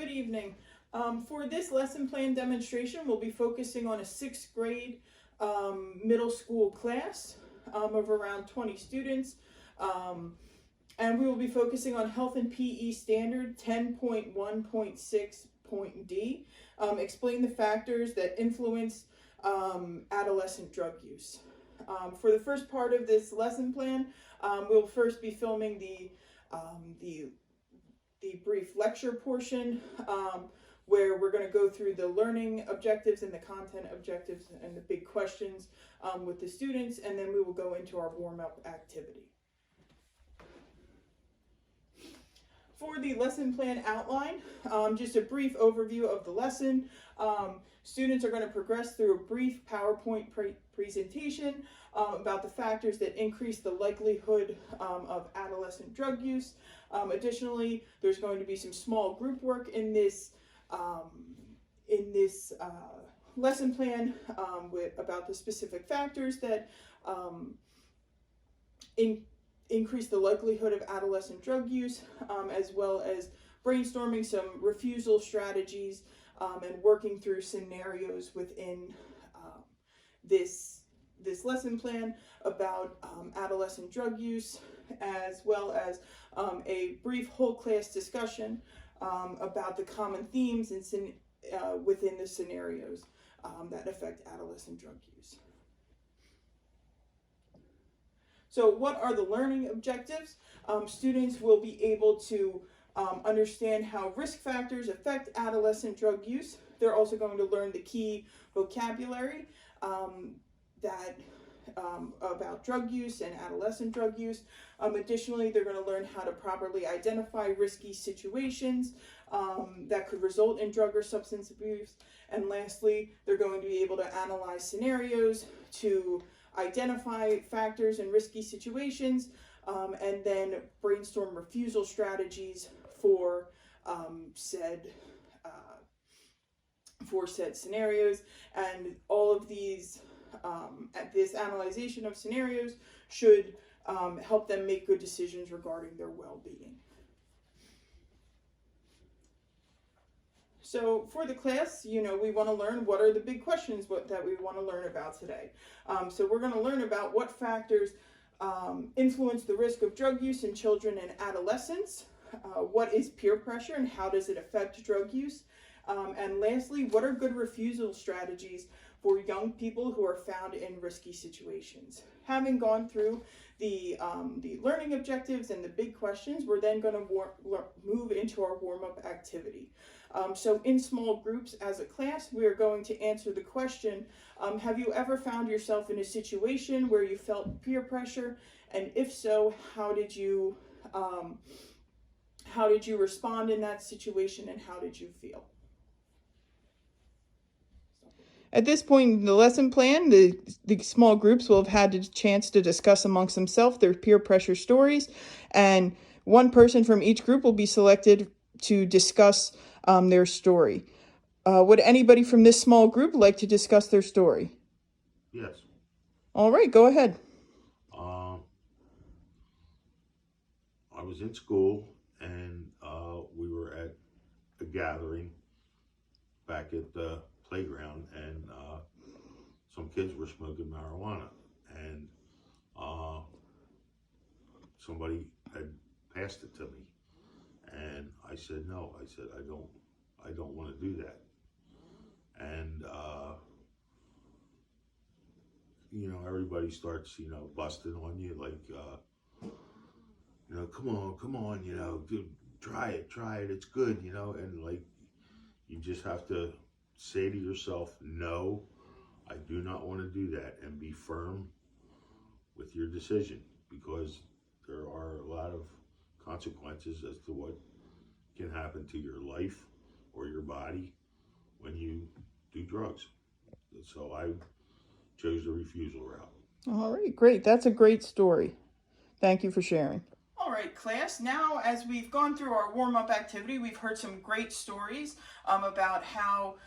Good evening. For this lesson plan demonstration, we'll be focusing on a 6th grade middle school class of around 20 students. And we will be focusing on Health and PE Standard 10.1.6.d. Explain the factors that influence adolescent drug use. For the first part of this lesson plan, we'll first be filming the brief lecture portion where we're going to go through the learning objectives and the content objectives and the big questions with the students, and then we will go into our warm-up activity. For the lesson plan outline, just a brief overview of the lesson. Students are going to progress through a brief PowerPoint presentation about the factors that increase the likelihood of adolescent drug use. Additionally, there's going to be some small group work in this lesson plan about the specific factors that increase the likelihood of adolescent drug use, as well as brainstorming some refusal strategies and working through scenarios within this lesson plan about adolescent drug use, as well as a brief whole class discussion about the common themes and within the scenarios that affect adolescent drug use. So what are the learning objectives? Students will be able to understand how risk factors affect adolescent drug use. They're also going to learn the key vocabulary about drug use and adolescent drug use. Additionally, they're going to learn how to properly identify risky situations that could result in drug or substance abuse. And lastly, they're going to be able to analyze scenarios to identify factors in risky situations, and then brainstorm refusal strategies for said scenarios. And all of these, this analyzation of scenarios should help them make good decisions regarding their well-being. So for the class, we want to learn what are the big questions that we want to learn about today. So we're going to learn about what factors influence the risk of drug use in children and adolescents. What is peer pressure and how does it affect drug use? And lastly, what are good refusal strategies for young people who are found in risky situations? Having gone through the learning objectives and the big questions, we're then going to move into our warm-up activity. So in small groups as a class, we are going to answer the question, have you ever found yourself in a situation where you felt peer pressure? And if so, how did you respond in that situation, and how did you feel? At this point in the lesson plan, the small groups will have had a chance to discuss amongst themselves their peer pressure stories, and one person from each group will be selected to discuss their story. Would anybody from this small group like to discuss their story? Yes. All right, go ahead. I was in school, and we were at a gathering back at the playground, and some kids were smoking marijuana, and somebody had passed it to me, and I said no. I said I don't want to do that. And everybody starts busting on you, like come on, dude, try it, it's good, and like you just have to say to yourself, no, I do not want to do that, and be firm with your decision, because there are a lot of consequences as to what can happen to your life or your body when you do drugs. So I chose the refusal route. All right, great. That's a great story. Thank you for sharing. All right, class, now as we've gone through our warm-up activity, we've heard some great stories about how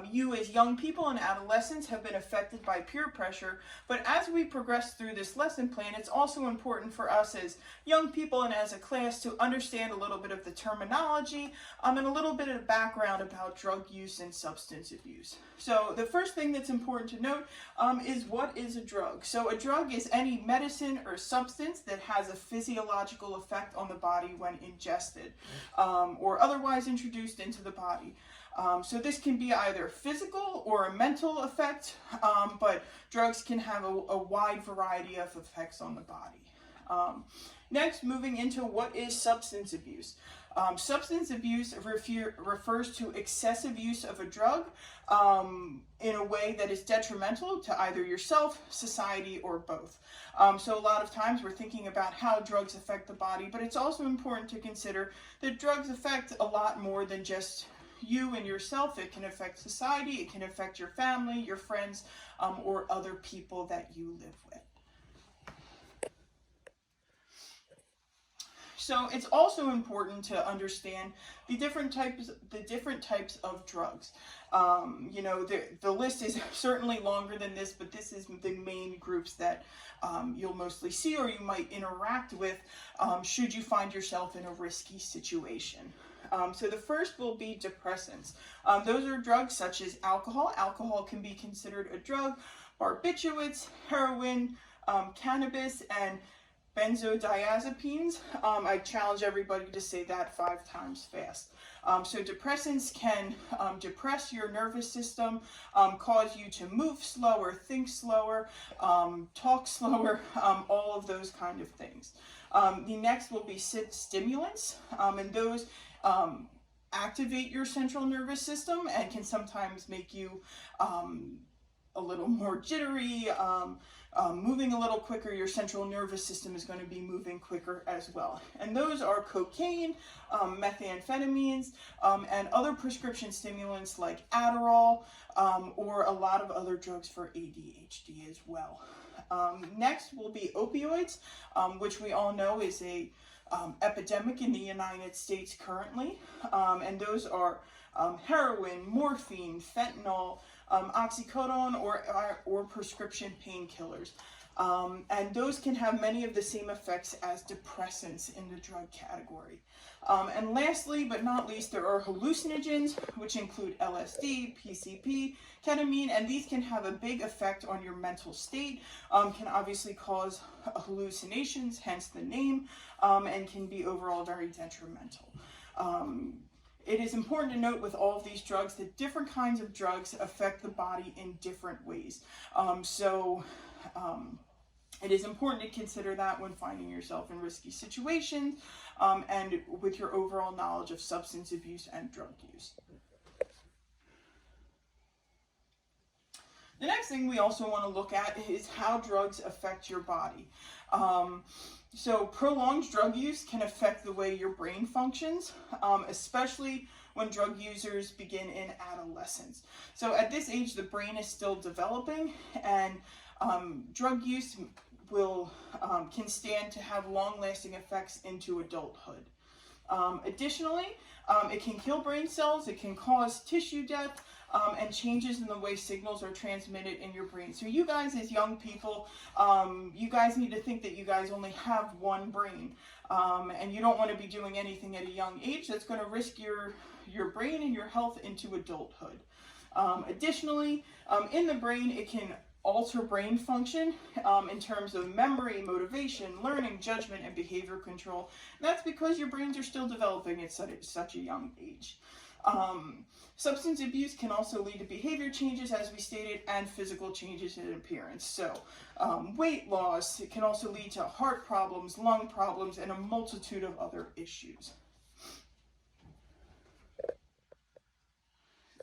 you as young people and adolescents have been affected by peer pressure. But as we progress through this lesson plan, it's also important for us as young people and as a class to understand a little bit of the terminology and a little bit of background about drug use and substance abuse. So the first thing that's important to note is what is a drug? So a drug is any medicine or substance that has a physiological effect on the body when ingested or otherwise introduced into the body. So this can be either physical or a mental effect, but drugs can have a wide variety of effects on the body. Next, moving into what is substance abuse. Substance abuse refers to excessive use of a drug in a way that is detrimental to either yourself, society, or both. So a lot of times we're thinking about how drugs affect the body, but it's also important to consider that drugs affect a lot more than just you and yourself. It can affect society, it can affect your family, your friends, or other people that you live with. So it's also important to understand the different types of drugs. You know, the list is certainly longer than this, but this is the main groups that you'll mostly see or you might interact with should you find yourself in a risky situation. So the first will be depressants. Those are drugs such as alcohol. Alcohol can be considered a drug. Barbiturates, heroin, cannabis, and benzodiazepines. I challenge everybody to say that 5 times fast. So depressants can depress your nervous system, cause you to move slower, think slower, talk slower, all of those kind of things. The next will be stimulants, and those activate your central nervous system and can sometimes make you a little more jittery, moving a little quicker. Your central nervous system is going to be moving quicker as well. And those are cocaine, methamphetamines, and other prescription stimulants like Adderall, or a lot of other drugs for ADHD as well. Next will be opioids, which we all know is a epidemic in the United States currently, and those are heroin, morphine, fentanyl, oxycodone, or prescription painkillers. And those can have many of the same effects as depressants in the drug category. And lastly, but not least, there are hallucinogens, which include LSD, PCP, ketamine, and these can have a big effect on your mental state, can obviously cause hallucinations, hence the name, and can be overall very detrimental. It is important to note with all of these drugs that different kinds of drugs affect the body in different ways. It is important to consider that when finding yourself in risky situations and with your overall knowledge of substance abuse and drug use. The next thing we also want to look at is how drugs affect your body. So prolonged drug use can affect the way your brain functions, especially when drug users begin in adolescence. So at this age, the brain is still developing, and drug use can stand to have long-lasting effects into adulthood. Additionally, it can kill brain cells, it can cause tissue death, and changes in the way signals are transmitted in your brain. So you guys as young people, you guys need to think that you guys only have one brain, and you don't want to be doing anything at a young age that's going to risk your brain and your health into adulthood. Additionally, in the brain, it can alter brain function in terms of memory, motivation, learning, judgment, and behavior control. And that's because your brains are still developing at such a young age. Substance abuse can also lead to behavior changes, as we stated, and physical changes in appearance. So weight loss, it can also lead to heart problems, lung problems, and a multitude of other issues.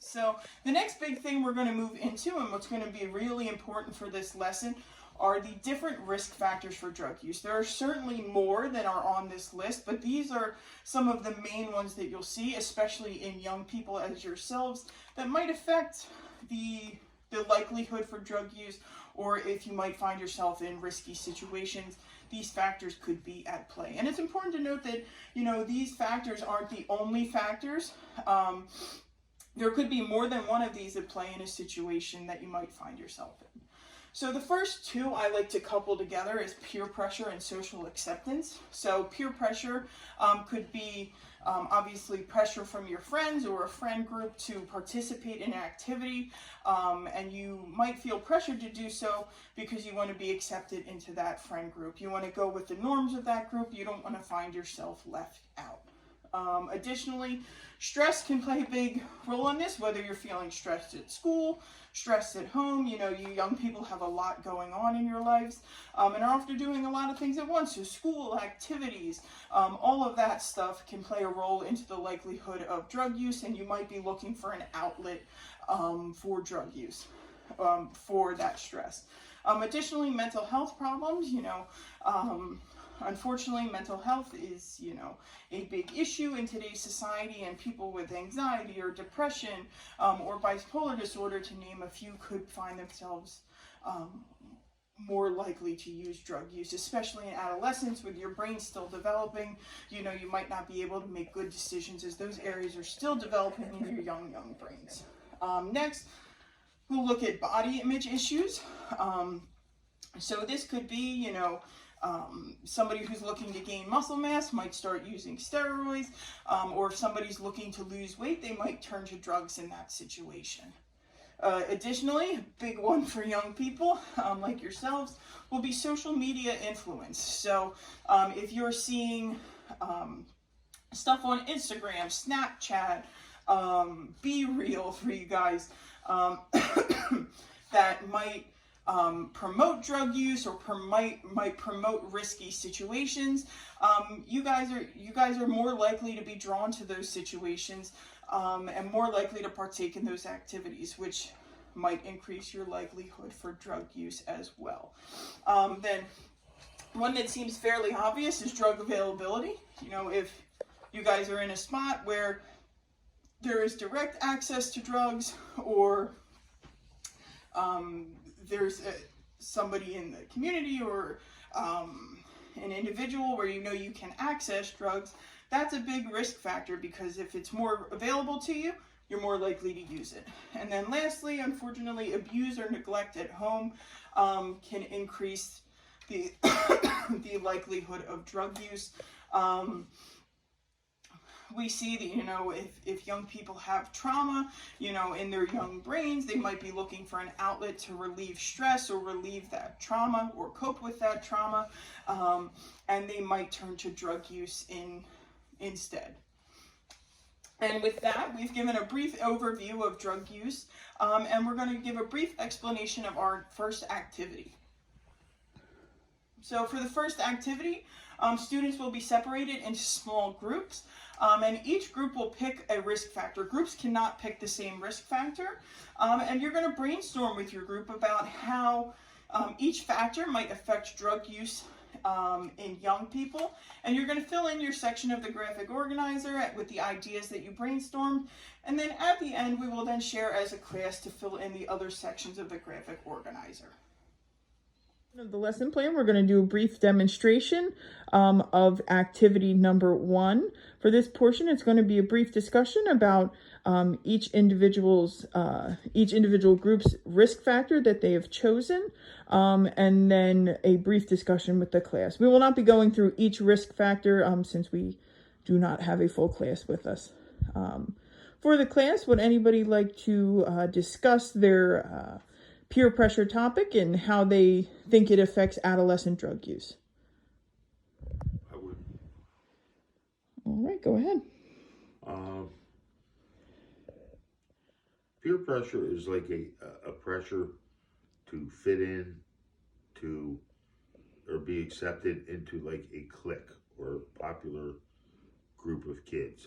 So the next big thing we're going to move into, and what's going to be really important for this lesson, are the different risk factors for drug use. There are certainly more than are on this list, but these are some of the main ones that you'll see, especially in young people as yourselves, that might affect the likelihood for drug use, or if you might find yourself in risky situations these factors could be at play. And it's important to note that, you know, these factors aren't the only factors. There could be more than one of these at play in a situation that you might find yourself in. So the first two I like to couple together is peer pressure and social acceptance. So peer pressure could be obviously pressure from your friends or a friend group to participate in an activity, and you might feel pressured to do so because you want to be accepted into that friend group. You want to go with the norms of that group. You don't want to find yourself left out. Additionally, stress can play a big role in this, whether you're feeling stressed at school, stressed at home. You know, you young people have a lot going on in your lives, and are often doing a lot of things at once. So school, activities, all of that stuff can play a role into the likelihood of drug use, and you might be looking for an outlet for drug use, for that stress. Additionally, mental health problems, you know, unfortunately, mental health is, you know, a big issue in today's society, and people with anxiety or depression or bipolar disorder, to name a few, could find themselves more likely to use drug use, especially in adolescence with your brain still developing. You know, you might not be able to make good decisions as those areas are still developing in your young brains. Next, we'll look at body image issues. So this could be, you know, somebody who's looking to gain muscle mass might start using steroids, or if somebody's looking to lose weight, they might turn to drugs in that situation. Additionally, a big one for young people like yourselves will be social media influence. So if you're seeing stuff on Instagram, Snapchat, BeReal for you guys, that might promote drug use or might promote risky situations, you guys are more likely to be drawn to those situations and more likely to partake in those activities, which might increase your likelihood for drug use as well. Then one that seems fairly obvious is drug availability. You know, if you guys are in a spot where there is direct access to drugs, or there's somebody in the community or an individual where you know you can access drugs, that's a big risk factor, because if it's more available to you, you're more likely to use it. And then lastly, unfortunately, abuse or neglect at home can increase the, the likelihood of drug use. We see that, you know, if young people have trauma, you know, in their young brains, they might be looking for an outlet to relieve stress or relieve that trauma or cope with that trauma, and they might turn to drug use instead. And with that, we've given a brief overview of drug use, and we're going to give a brief explanation of our first activity. So for the first activity, students will be separated into small groups, and each group will pick a risk factor. Groups cannot pick the same risk factor, and you're going to brainstorm with your group about how each factor might affect drug use in young people, and you're going to fill in your section of the graphic organizer with the ideas that you brainstormed, and then at the end we will then share as a class to fill in the other sections of the graphic organizer. Of the lesson plan, we're going to do a brief demonstration of activity number 1. For this portion, it's going to be a brief discussion about each individual group's risk factor that they have chosen, and then a brief discussion with the class. We will not be going through each risk factor since we do not have a full class with us. For the class, would anybody like to discuss their peer pressure topic and how they think it affects adolescent drug use? I would. All right, go ahead. Peer pressure is like a pressure to fit in to or be accepted into like a clique or a popular group of kids,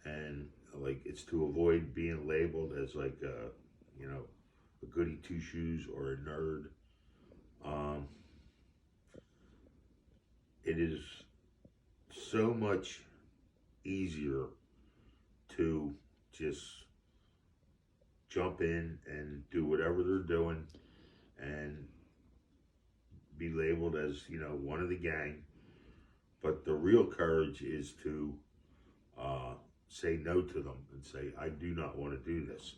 and like it's to avoid being labeled as like a, you know, a goody two shoes or a nerd. It is so much easier to just jump in and do whatever they're doing and be labeled as, you know, one of the gang. But the real courage is to say no to them and say, I do not want to do this.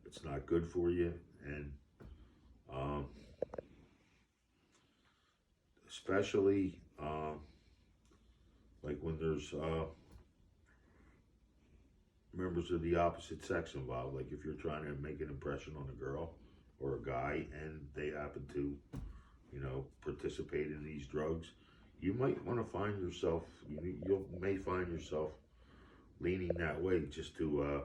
It's not good for you. And especially like when there's members of the opposite sex involved, like if you're trying to make an impression on a girl or a guy and they happen to, you know, participate in these drugs, you might want to find yourself, you may find yourself leaning that way just to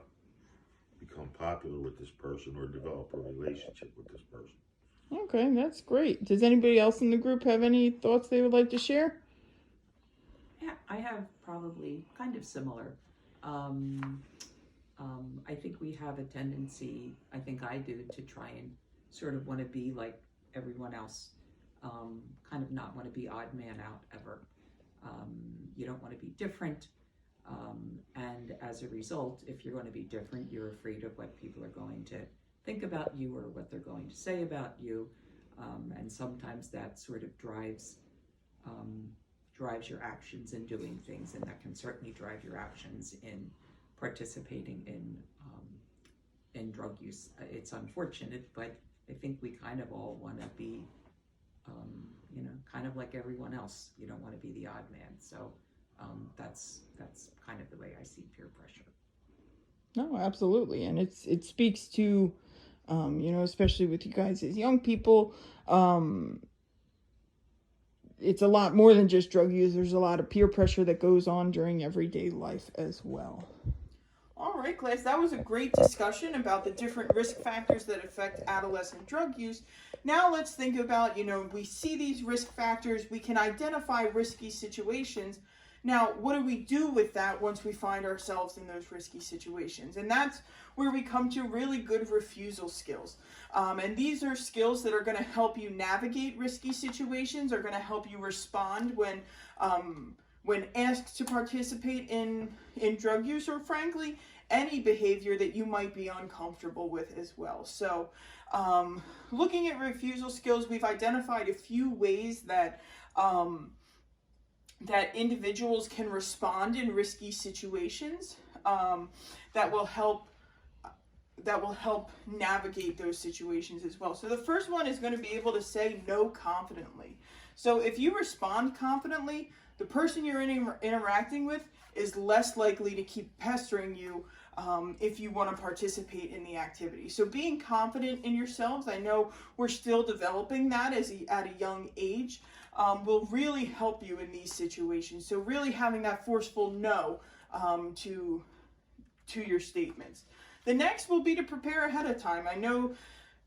become popular with this person or develop a relationship with this person. Okay, that's great. Does anybody else in the group have any thoughts they would like to share? Yeah, I have probably kind of similar. I think we have a tendency, I think I do, to try and sort of want to be like everyone else, kind of not want to be odd man out ever. You don't want to be different, and as a result, if you're going to be different, you're afraid of what people are going to think about you or what they're going to say about you, and sometimes that sort of drives your actions in doing things, and that can certainly drive your actions in participating in drug use. It's unfortunate, but I think we kind of all want to be, you know, kind of like everyone else. You don't want to be the odd man. So that's kind of the way I see peer pressure. No, absolutely, and it speaks to, you know, especially with you guys as young people. It's a lot more than just drug use. There's a lot of peer pressure that goes on during everyday life as well. All right, class, that was a great discussion about the different risk factors that affect adolescent drug use. Now let's think about, you know, we see these risk factors, we can identify risky situations. Now, what do we do with that once we find ourselves in those risky situations? And that's where we come to really good refusal skills. And these are skills that are going to help you navigate risky situations, are going to help you respond when asked to participate in drug use, or frankly, any behavior that you might be uncomfortable with as well. So looking at refusal skills, we've identified a few ways that that individuals can respond in risky situations that will help navigate those situations as well. So the first one is going to be able to say no confidently. So if you respond confidently, the person you're interacting with is less likely to keep pestering you if you want to participate in the activity. So being confident in yourselves, I know we're still developing that at a young age, will really help you in these situations. So really having that forceful no to your statements. The next will be to prepare ahead of time. I know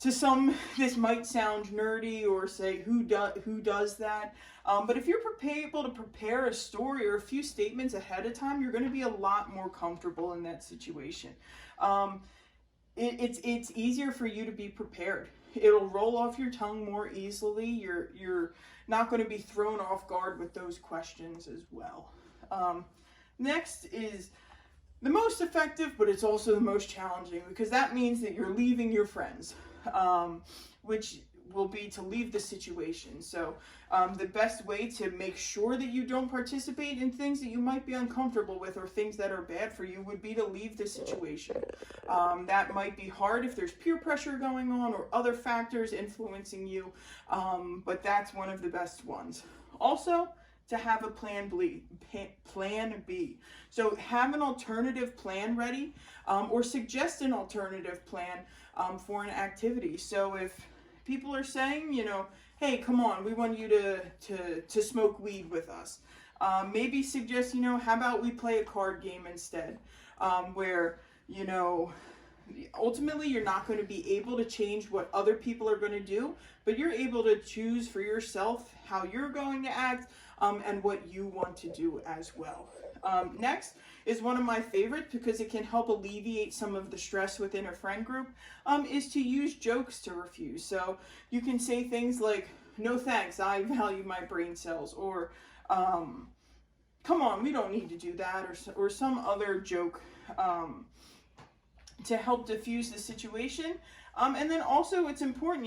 to some this might sound nerdy or say who does that, but if you're able to prepare a story or a few statements ahead of time, you're going to be a lot more comfortable in that situation. It's easier for you to be prepared. It'll roll off your tongue more easily. You're not going to be thrown off guard with those questions as well. Next is the most effective, but it's also the most challenging, because that means that you're leaving your friends, which will be to leave the situation. So the best way to make sure that you don't participate in things that you might be uncomfortable with or things that are bad for you would be to leave the situation. That might be hard if there's peer pressure going on or other factors influencing you, but that's one of the best ones. Also, to have a plan B. So have an alternative plan ready, or suggest an alternative plan for an activity. So if people are saying, you know, hey, come on, we want you to smoke weed with us, maybe suggest, you know, how about we play a card game instead, where, you know, ultimately you're not going to be able to change what other people are going to do, but you're able to choose for yourself how you're going to act, and what you want to do as well. Next is one of my favorites, because it can help alleviate some of the stress within a friend group, is to use jokes to refuse. So you can say things like, no thanks, I value my brain cells, or come on, we don't need to do that, or some other joke to help diffuse the situation. And then also it's important,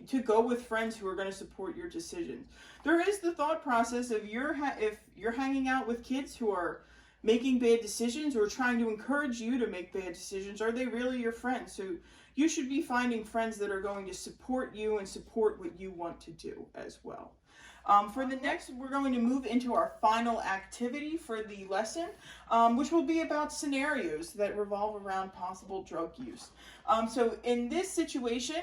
to go with friends who are going to support your decisions. There is the thought process of if you're hanging out with kids who are making bad decisions or trying to encourage you to make bad decisions, are they really your friends? So you should be finding friends that are going to support you and support what you want to do as well. For the next, we're going to move into our final activity for the lesson, which will be about scenarios that revolve around possible drug use. So in this situation,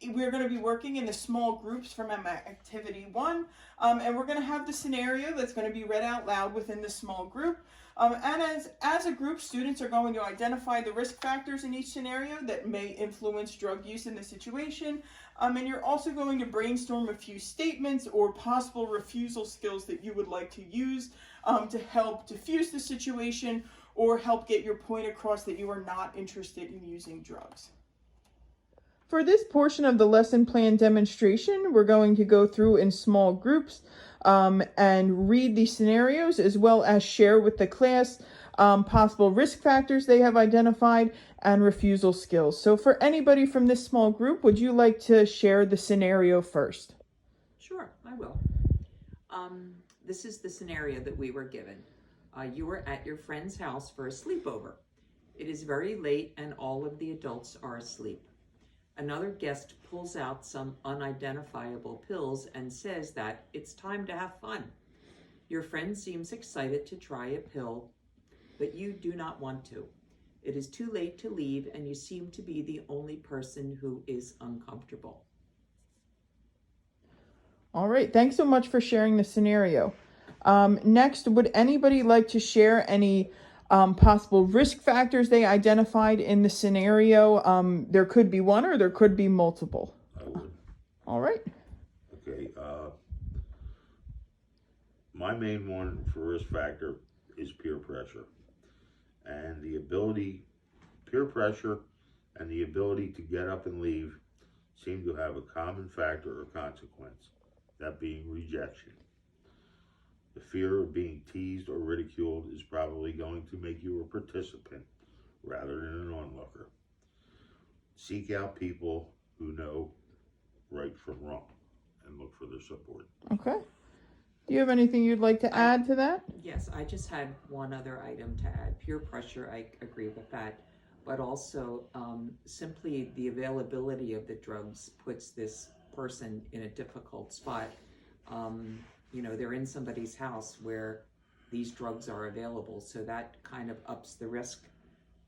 we're going to be working in the small groups from activity 1, and we're going to have the scenario that's going to be read out loud within the small group. And as a group, students are going to identify the risk factors in each scenario that may influence drug use in the situation. And you're also going to brainstorm a few statements or possible refusal skills that you would like to use to help diffuse the situation or help get your point across that you are not interested in using drugs. For this portion of the lesson plan demonstration, we're going to go through in small groups and read the scenarios as well as share with the class possible risk factors they have identified and refusal skills. So for anybody from this small group, would you like to share the scenario first? Sure, I will. This is the scenario that we were given. You were at your friend's house for a sleepover. It is very late and all of the adults are asleep. Another guest pulls out some unidentifiable pills and says that it's time to have fun. Your friend seems excited to try a pill, but you do not want to. It is too late to leave and you seem to be the only person who is uncomfortable. All right, thanks so much for sharing the scenario. Next, would anybody like to share any possible risk factors they identified in the scenario? There could be one or there could be multiple. I would. All right. Okay. My main one for risk factor is peer pressure. And peer pressure and the ability to get up and leave seem to have a common factor or consequence, that being rejection. The fear of being teased or ridiculed is probably going to make you a participant rather than an onlooker. Seek out people who know right from wrong and look for their support. Okay. Do you have anything you'd like to add to that? Yes, I just had one other item to add. Peer pressure, I agree with that. But also simply the availability of the drugs puts this person in a difficult spot. They're in somebody's house where these drugs are available. So that kind of ups the risk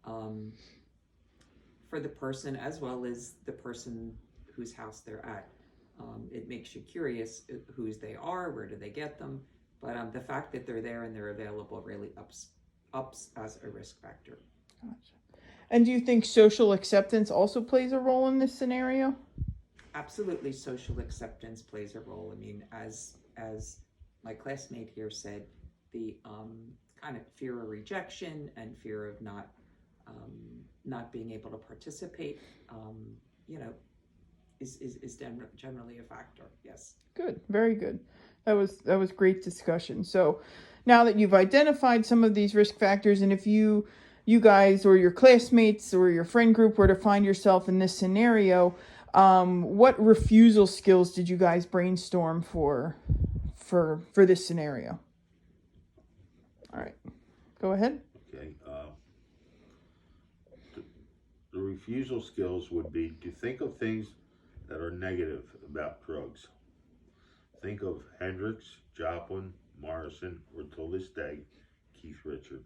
for the person as well as the person whose house they're at. It makes you curious whose they are, where do they get them, but the fact that they're there and they're available really ups as a risk factor. Gotcha. And do you think social acceptance also plays a role in this scenario? Absolutely, social acceptance plays a role. I mean, as my classmate here said, the kind of fear of rejection and fear of not being able to participate, is generally a factor. Yes. Good. Very good. That was great discussion. So now that you've identified some of these risk factors, and if you guys or your classmates or your friend group were to find yourself in this scenario, what refusal skills did you guys brainstorm for this scenario? All right. Go ahead. Okay. The refusal skills would be to think of things that are negative about drugs. Think of Hendrix, Joplin, Morrison, or till this day, Keith Richard.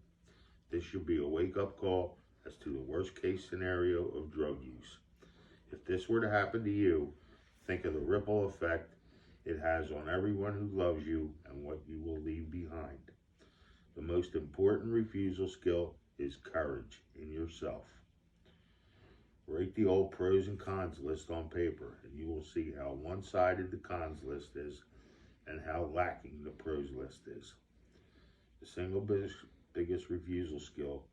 This should be a wake-up call as to the worst-case scenario of drug use. If this were to happen to you, think of the ripple effect it has on everyone who loves you and what you will leave behind. The most important refusal skill is courage in yourself. Write the old pros and cons list on paper, and you will see how one-sided the cons list is and how lacking the pros list is. The single biggest refusal skill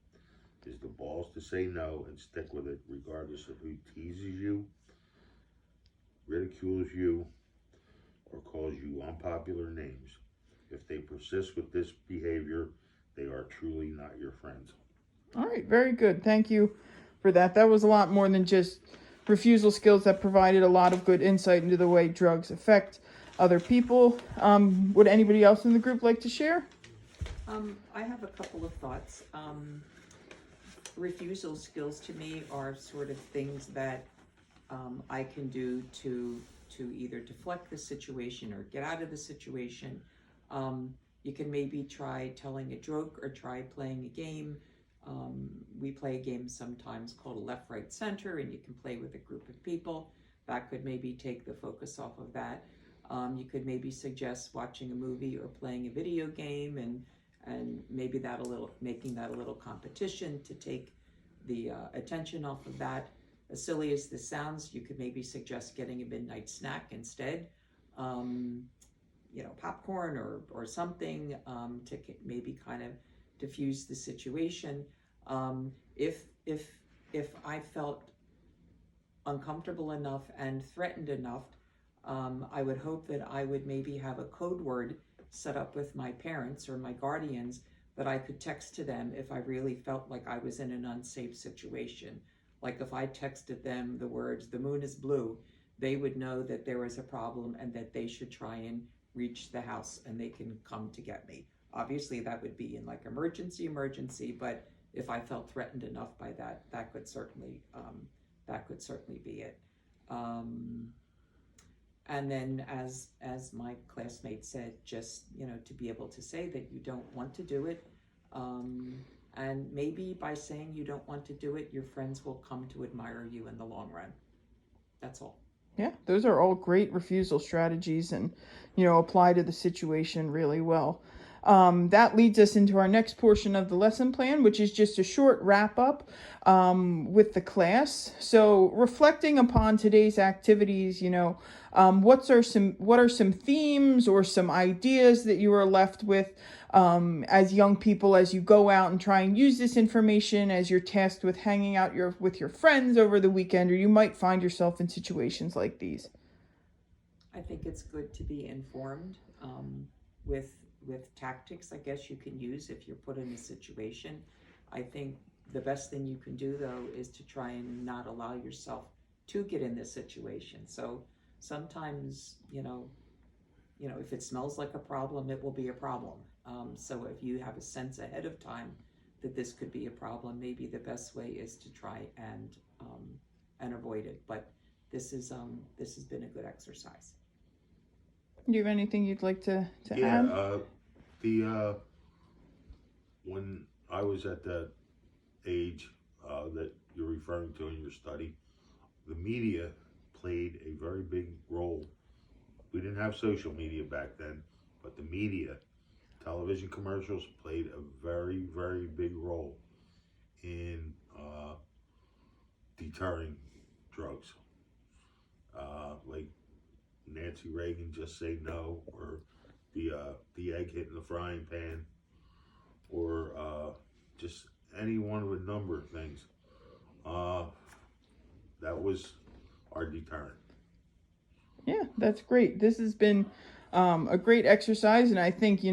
is the balls to say no and stick with it regardless of who teases you, ridicules you, or calls you unpopular names. If they persist with this behavior, they are truly not your friends. All right, very good. Thank you for that. That was a lot more than just refusal skills. That provided a lot of good insight into the way drugs affect other people. Would anybody else in the group like to share? I have a couple of thoughts. Refusal skills to me are sort of things that I can do to either deflect the situation or get out of the situation. You can maybe try telling a joke or try playing a game. We play a game sometimes called a left, right, center, and you can play with a group of people. That could maybe take the focus off of that. You could maybe suggest watching a movie or playing a video game, and maybe making that a little competition to take the attention off of that. As silly as this sounds, you could maybe suggest getting a midnight snack instead. Popcorn or something to maybe kind of diffuse the situation. If I felt uncomfortable enough and threatened enough, I would hope that I would maybe have a code word set up with my parents or my guardians that I could text to them if I really felt like I was in an unsafe situation. Like if I texted them the words, "the moon is blue," they would know that there was a problem and that they should try and reach the house and they can come to get me. Obviously that would be in like emergency, but if I felt threatened enough by that, that could certainly be it. And then as my classmate said, just, to be able to say that you don't want to do it. And maybe by saying you don't want to do it, your friends will come to admire you in the long run. That's all. Yeah, those are all great refusal strategies and, apply to the situation really well. That leads us into our next portion of the lesson plan, which is just a short wrap up with the class. So reflecting upon today's activities, what are some themes or some ideas that you are left with as young people as you go out and try and use this information as you're tasked with hanging out with your friends over the weekend, or you might find yourself in situations like these? I think it's good to be informed with tactics, I guess, you can use if you're put in a situation. I think the best thing you can do, though, is to try and not allow yourself to get in this situation. So sometimes, if it smells like a problem, it will be a problem. So if you have a sense ahead of time that this could be a problem, maybe the best way is to try and avoid it. But this has been a good exercise. Do you have anything you'd like to add? When I was at that age that you're referring to in your study, the media played a very big role. We didn't have social media back then, but the media, television commercials, played a very, very big role in deterring drugs. Like Nancy Reagan, "Just Say No," or the egg hitting the frying pan, or just any one of a number of things. That was our deterrent. Yeah, that's great. This has been a great exercise, and I think,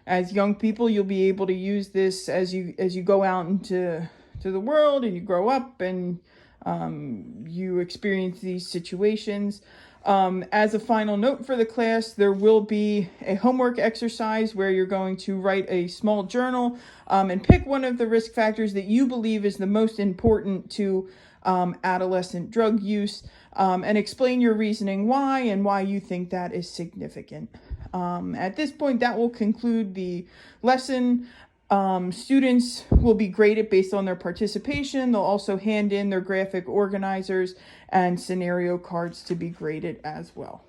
as young people, you'll be able to use this as you go out into the world and you grow up and you experience these situations. As a final note for the class, there will be a homework exercise where you're going to write a small journal and pick one of the risk factors that you believe is the most important to adolescent drug use, and explain your reasoning why and why you think that is significant. At this point, that will conclude the lesson. Students will be graded based on their participation. They'll also hand in their graphic organizers and scenario cards to be graded as well.